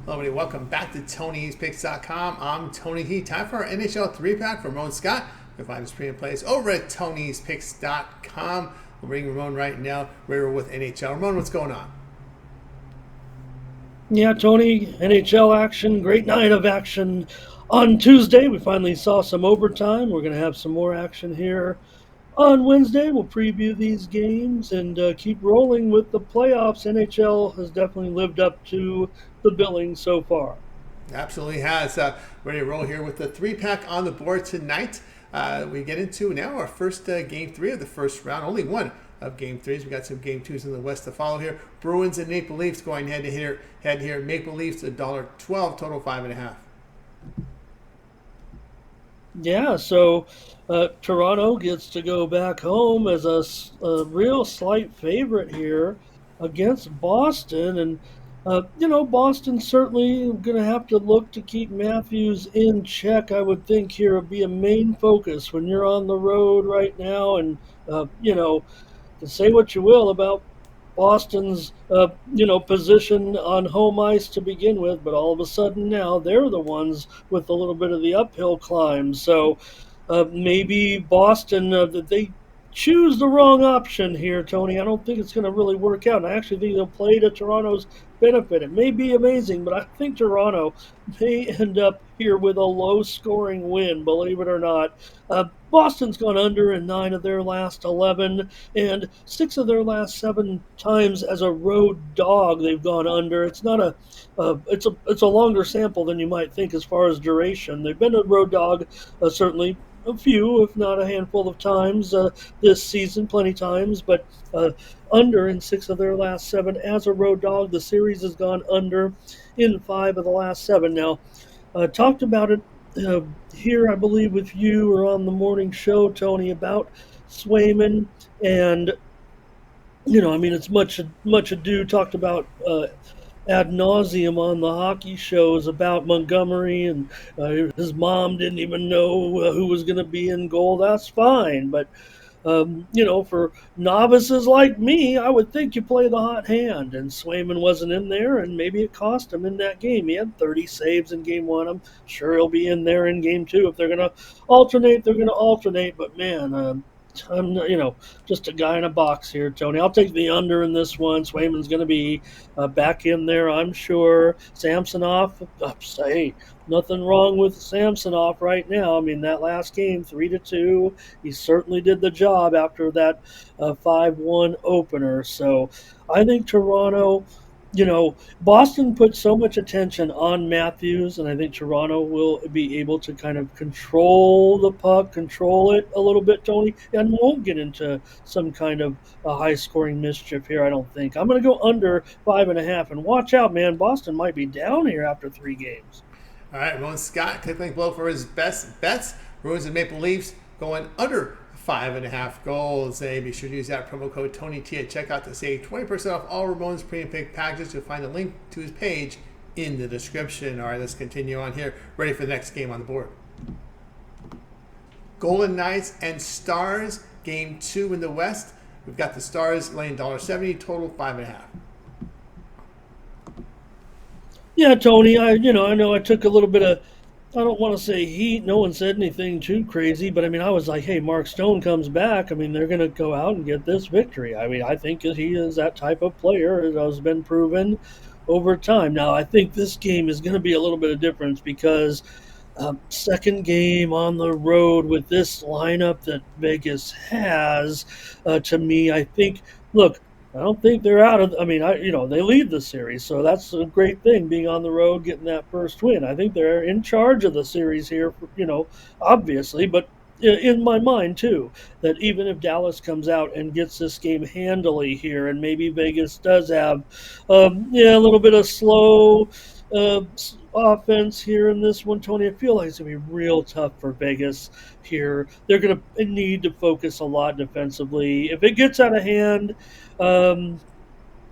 Hello, everybody. Welcome back to Tony'sPicks.com. I'm Tony Heat. Time for our NHL 3-pack from Ramon Scott. You can find his premium plays over at Tony'sPicks.com. We're bringing Ramon right now. We're with NHL. Ramon, what's going on? Yeah, Tony, NHL action, great night of action on Tuesday. We finally saw some overtime. We're going to have some more action here on Wednesday. We'll preview these games and keep rolling with the playoffs. NHL has definitely lived up to the billing so far. Absolutely has. Ready to roll here with the 3-pack on the board tonight. We get into now our first game 3 of the first round. Only one of game 3s. We got some game 2s in the West to follow here. Bruins and Maple Leafs going head to head here. Maple Leafs $1.12, total 5.5. Yeah, so Toronto gets to go back home as a real slight favorite here against Boston. And, Boston certainly going to have to look to keep Matthews in check. I would think here would be a main focus when you're on the road right now. And, to say what you will about Boston's, position on home ice to begin with, but all of a sudden now they're the ones with a little bit of the uphill climb. So maybe Boston, that they choose the wrong option here, Tony. I don't think it's going to really work out. And I actually think they'll play to Toronto's benefit. It may be amazing, but I think Toronto may end up here with a low-scoring win, believe it or not. Boston's gone under in 9 of their last 11, and 6 of their last 7 times as a road dog they've gone under. It's not it's a longer sample than you might think as far as duration. They've been a road dog, certainly a few, if not a handful of times this season, plenty times, but under in 6 of their last 7 as a road dog. The series has gone under in 5 of the last 7. Now, talked about it uh, here, I believe, with you or on the morning show, Tony, about Swayman, and it's much ado talked about ad nauseum on the hockey shows about Montgomery, and his mom didn't even know who was going to be in goal. That's fine, but for novices like me, I would think you play the hot hand. And Swayman wasn't in there, and maybe it cost him in that game. He had 30 saves in game 1. I'm sure he'll be in there in game 2. If they're going to alternate, they're going to alternate. But man, I'm just a guy in a box here, Tony. I'll take the under in this one. Swayman's going to be back in there, I'm sure. Samsonov, hey, nothing wrong with Samsonov right now. I mean, that last game, 3-2, he certainly did the job after that 5-1 opener. So I think Toronto, Boston put so much attention on Matthews, and I think Toronto will be able to kind of control the puck, control it a little bit, Tony, and won't get into some kind of a high-scoring mischief here, I don't think. I'm going to go under 5.5, and watch out, man. Boston might be down here after 3 games. All right, Ramon Scott, click link below for his best bets. Bruins and Maple Leafs going under 5.5 goals. And be sure to use that promo code TonyT at checkout to save 20% off all Ramon's premium pick packages. You'll find the link to his page in the description. All right, let's continue on here. Ready for the next game on the board. Golden Knights and Stars, game 2 in the West. We've got the Stars laying $1.70, total 5.5. Yeah, Tony, I know I took a little bit of, I don't want to say heat. No one said anything too crazy, but I mean, I was like, hey, Mark Stone comes back. I mean, they're going to go out and get this victory. I mean, I think that he is that type of player. It has been proven over time. Now, I think this game is going to be a little bit of difference because second game on the road with this lineup that Vegas has, to me, I think, look, I don't think they're out of. I mean, they lead the series, so that's a great thing. Being on the road, getting that first win. I think they're in charge of the series here. Obviously, but in my mind too, that even if Dallas comes out and gets this game handily here, and maybe Vegas does have, a little bit of slow offense here in this one, Tony, I feel like it's going to be real tough for Vegas here. They're going to need to focus a lot defensively. If it gets out of hand, um,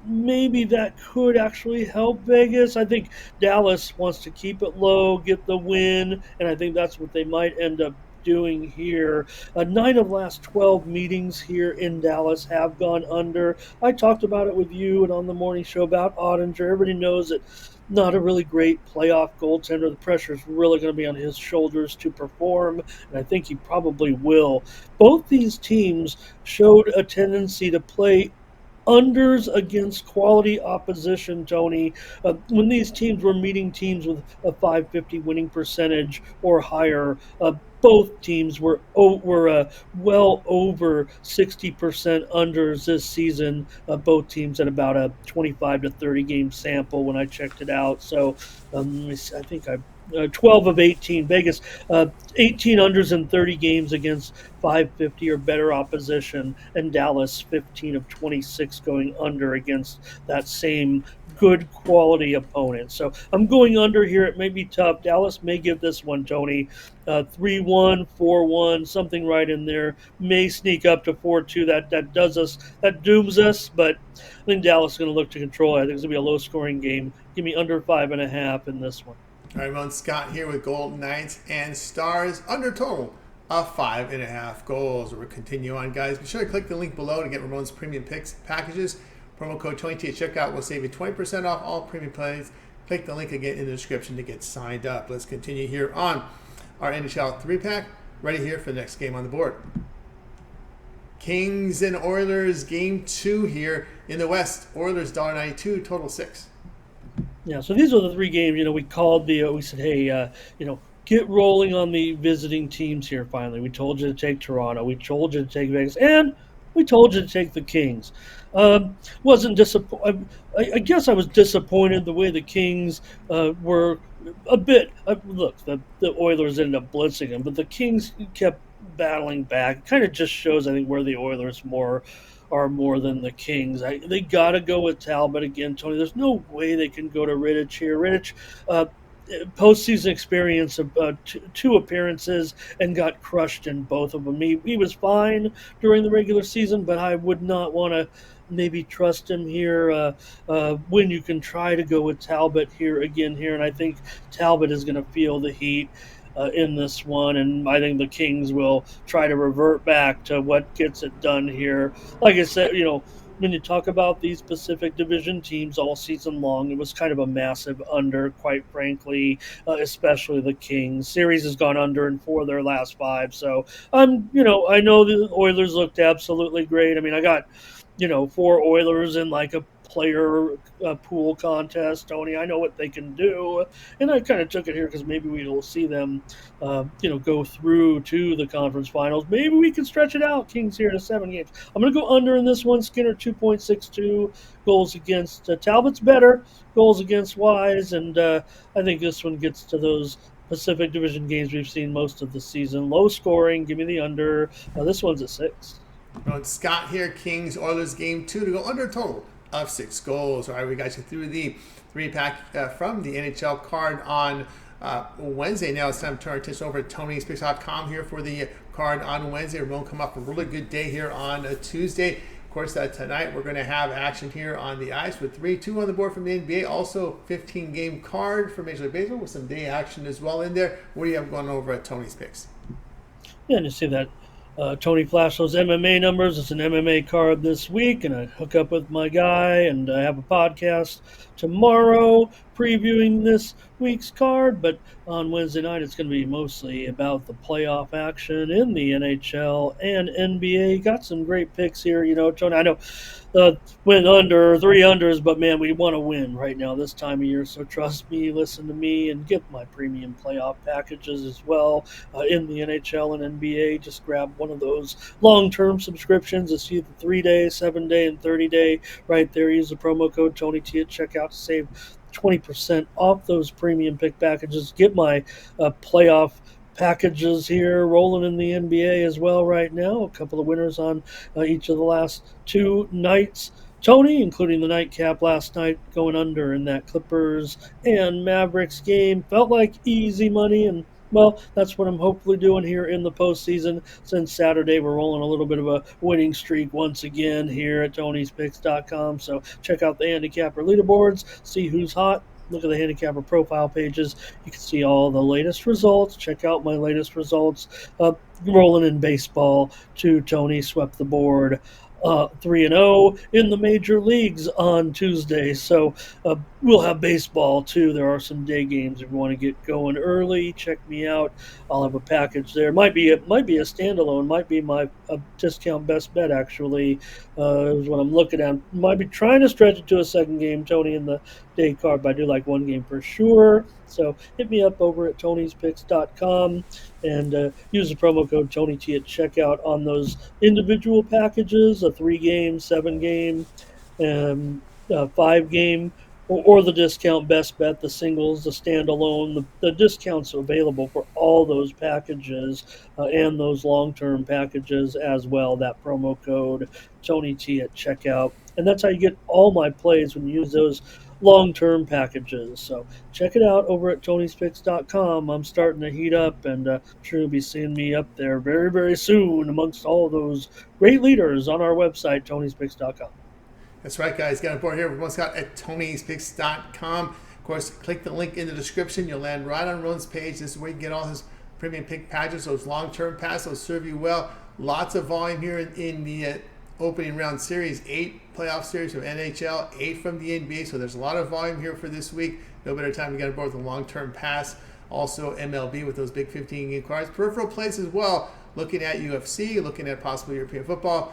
maybe that could actually help Vegas. I think Dallas wants to keep it low, get the win, and I think that's what they might end up doing here. 9 of last 12 meetings here in Dallas have gone under. I talked about it with you and on the morning show about Ottinger. Everybody knows that not a really great playoff goaltender. The pressure is really going to be on his shoulders to perform, and I think he probably will. Both these teams showed a tendency to play unders against quality opposition, Tony. When these teams were meeting teams with a 550 winning percentage or higher, both teams were well over 60% unders this season. Both teams at about a 25 to 30 game sample when I checked it out. So I think I 12 of 18 Vegas, 18 unders in 30 games against 550 or better opposition, and Dallas 15 of 26 going under against that same good quality opponent. So I'm going under here. It may be tough. Dallas may give this one, Tony, 3-1, 4-1, something right in there. May sneak up to 4-2. That dooms us, but I think Dallas is going to look to control it. I think it's going to be a low scoring game. Give me under 5.5 in this one. All right, Ramon Scott here with Golden Knights and Stars under total of 5.5 goals. We'll continue on, guys. Be sure to click the link below to get Ramon's premium picks packages. Promo code 20T at checkout will save you 20% off all premium plays. Click the link again in the description to get signed up. Let's continue here on our NHL 3-pack. Ready here for the next game on the board. Kings and Oilers, game 2 here in the West. Oilers $1.92, total 6. Yeah, so these are the 3 games. We called we said, hey, get rolling on the visiting teams here. Finally, we told you to take Toronto, we told you to take Vegas, and we told you to take the Kings. Wasn't disappointed. I guess I was disappointed the way the Kings were a bit. Look, the Oilers ended up blitzing them, but the Kings kept battling back. It kind of just shows, I think, where the Oilers are more than the Kings. They got to go with Talbot again, Tony. There's no way they can go to Rittich here. Rittich, postseason experience of 2 appearances and got crushed in both of them. He was fine during the regular season, but I would not want to maybe trust him here when you can try to go with Talbot here, and I think Talbot is going to feel the heat in this one, and I think the Kings will try to revert back to what gets it done here. Like I said, when you talk about these Pacific Division teams all season long, it was kind of a massive under, quite frankly, especially the Kings. Series has gone under in 4 of their last 5, so I know the Oilers looked absolutely great. I mean, I got 4 Oilers in like a player pool contest, Tony. I know what they can do, and I kind of took it here because maybe we will see them, go through to the conference finals. Maybe we can stretch it out. Kings here to 7 games. I'm going to go under in this one. Skinner 2.62 goals against. Talbot's better goals against Wise, and I think this one gets to those Pacific Division games we've seen most of the season. Low scoring. Give me the under. This one's a 6. It's Scott here. Kings Oilers game 2 to go under total of 6 goals. All right, we got you through the 3-pack from the NHL card on Wednesday. Now it's time to turn our attention over to Tony'sPicks.com here for the card on Wednesday. We're going to come up a really good day here on Tuesday. Of course, tonight we're going to have action here on the ice with 3-2 on the board from the NBA. Also, 15-game card for Major League Baseball with some day action as well in there. What do you have going over at Tony's Picks? Yeah, and you see that Tony flashed those MMA numbers. It's an MMA card this week, and I hook up with my guy, and I have a podcast tomorrow previewing this week's card. But on Wednesday night, it's going to be mostly about the playoff action in the NHL and NBA. Got some great picks here, Tony. I know went under 3 unders, but man, we want to win right now this time of year. So trust me, listen to me, and get my premium playoff packages as well in the NHL and NBA. Just grab one of those long-term subscriptions. It's either 3-day, 7-day, and 30-day. Right there, use the promo code TonyT at checkout to save 20% off those premium pick packages. Get my playoff packages here rolling in the NBA as well right now. A couple of winners on each of the last 2 nights, Tony, including the nightcap last night going under in that Clippers and Mavericks game. Felt like easy money, and well, that's what I'm hopefully doing here in the postseason. Since Saturday, we're rolling a little bit of a winning streak once again here at Tony'sPicks.com. So check out the handicapper leaderboards, see who's hot, look at the handicapper profile pages. You can see all the latest results. Check out my latest results. Rolling in baseball, too. Tony swept the board 3-0 in the major leagues on Tuesday. So we'll have baseball too. There are some day games if you want to get going early. Check me out. I'll have a package there. Might be a standalone. Might be my discount best bet actually. Is what I'm looking at. Might be trying to stretch it to a second game, Tony, in the day card, but I do like one game for sure. So hit me up over at tonyspicks.com and use the promo code TonyT at checkout on those individual packages, a 3-game, 7-game, 5-game, or the discount best bet, the singles, the standalone. The discounts available for all those packages and those long-term packages as well. That promo code TonyT at checkout. And that's how you get all my plays when you use those long-term packages. So check it out over at tonyspicks.com. I'm starting to heat up, and sure you'll be seeing me up there very, very soon amongst all those great leaders on our website, tonyspicks.com. That's right, guys. Got a board here with Ramon Scott at Tony'sPicks.com. Of course, click the link in the description. You'll land right on Ramon's page. This is where you get all his premium pick packages, those long-term passes. Those serve you well. Lots of volume here in the opening round series. 8 playoff series from NHL, 8 from the NBA. So there's a lot of volume here for this week. No better time to get on board with a long-term pass. Also MLB with those big 15-game cards. Peripheral plays as well. Looking at UFC, looking at possible European football.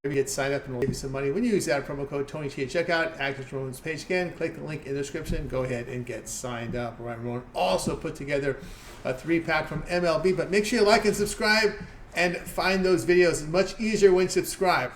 Get signed up and we'll give you some money when you use that promo code TonyT at checkout. Access Ramon's page again. Click the link in the description. Go ahead and get signed up. All right, Ramon also put together a 3-pack from MLB, but make sure you like and subscribe and find those videos. It's much easier when you subscribe.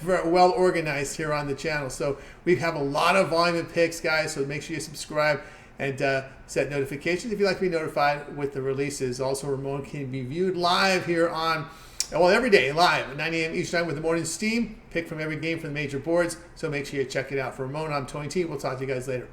We're well organized here on the channel. So we have a lot of volume of picks, guys, so make sure you subscribe and set notifications if you'd like to be notified with the releases. Also, Ramon can be viewed live here on every day live at 9 a.m. Eastern Time with the morning steam. Pick from every game from the major boards. So make sure you check it out. For Ramon, I'm Tony T. We'll talk to you guys later.